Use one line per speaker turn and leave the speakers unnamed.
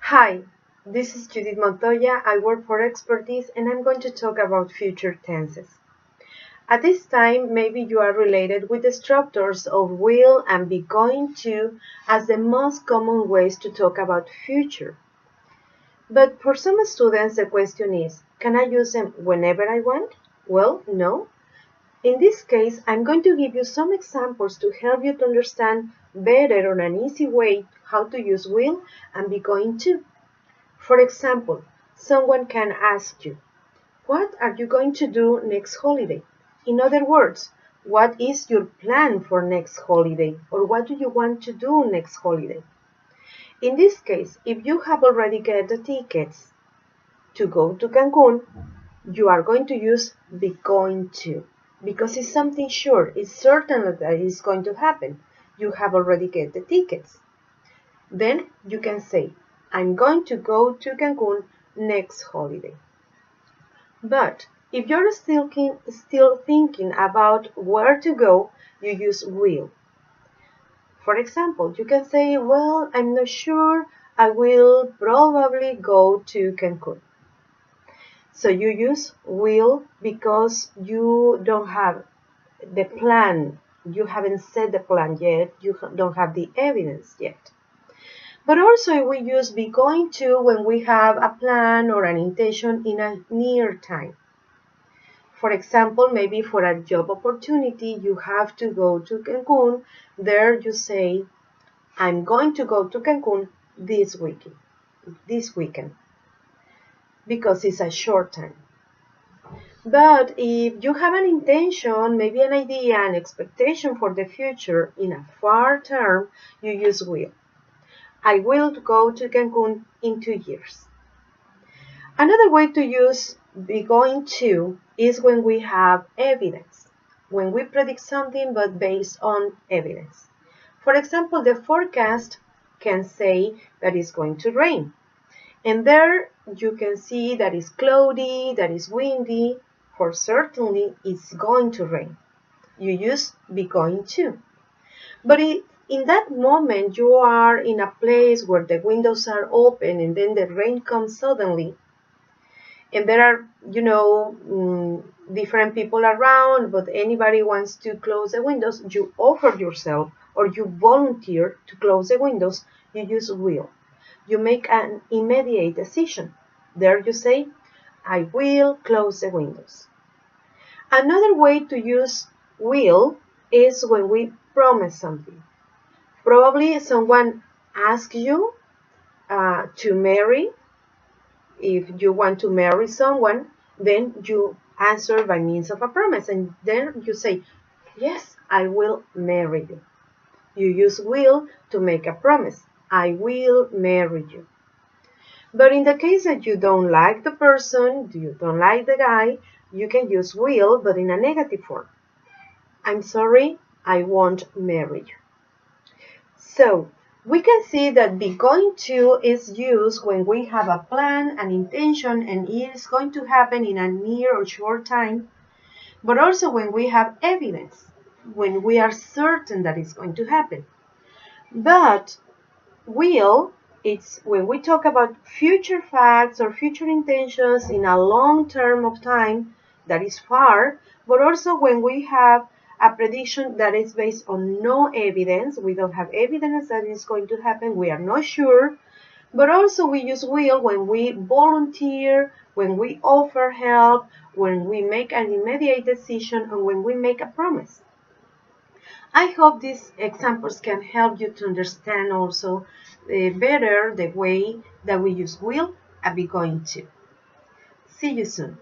Hi, this is Judith Montoya. I work for Expertise and I'm going to talk about future tenses. At this time, maybe you are related with the structures of will and be going to as the most common ways to talk about future. But for some students, the question is, can I use them whenever I want? Well, no. In this case, I'm going to give you some examples to help you to understand better on an easy way how to use will and be going to. For example, someone can ask you, what are you going to do next holiday? In other words, what is your plan for next holiday? Or what do you want to do next holiday? In this case, if you have already get the tickets to go to Cancun, you are going to use be going to because it's something sure. It's certain that it is going to happen. You have already get the tickets. Then you can say, I'm going to go to Cancun next holiday. But if you're still thinking about where to go, you use will. For example, you can say, well, I'm not sure. I will probably go to Cancun. So you use will because you don't have the plan. You haven't set the plan yet. You don't have the evidence yet. But also we use be going to when we have a plan or an intention in a near time. For example, maybe for a job opportunity, you have to go to Cancun. There you say, I'm going to go to Cancun this weekend, because it's a short time. But if you have an intention, maybe an idea, an expectation for the future in a far term, you use will. I will go to Cancun in 2 years. Another way to use be going to is when we have evidence, when we predict something but based on evidence. For example, the forecast can say that it's going to rain. And there you can see that it's cloudy, that it's windy. For certainly it's going to rain. You use be going to. But in that moment you are in a place where the windows are open and then the rain comes suddenly. And there are, different people around, but anybody wants to close the windows, you offer yourself or you volunteer to close the windows, you use will. You make an immediate decision. There you say, I will close the windows. Another way to use will is when we promise something. Probably someone asks you to marry. If you want to marry someone, then you answer by means of a promise. And then you say, yes, I will marry you. You use will to make a promise. I will marry you. But in the case that you don't like the person, you don't like the guy, you can use will, but in a negative form. I'm sorry, I won't marry you. So, we can see that be going to is used when we have a plan, an intention, and it is going to happen in a near or short time, but also when we have evidence, when we are certain that it's going to happen. But will, it's when we talk about future facts or future intentions in a long term of time that is far, but also when we have a prediction that is based on no evidence. We don't have evidence that it's going to happen. We are not sure. But also we use will when we volunteer, when we offer help, when we make an immediate decision, and when we make a promise. I hope these examples can help you to understand also better the way that we use will and be going to. See you soon.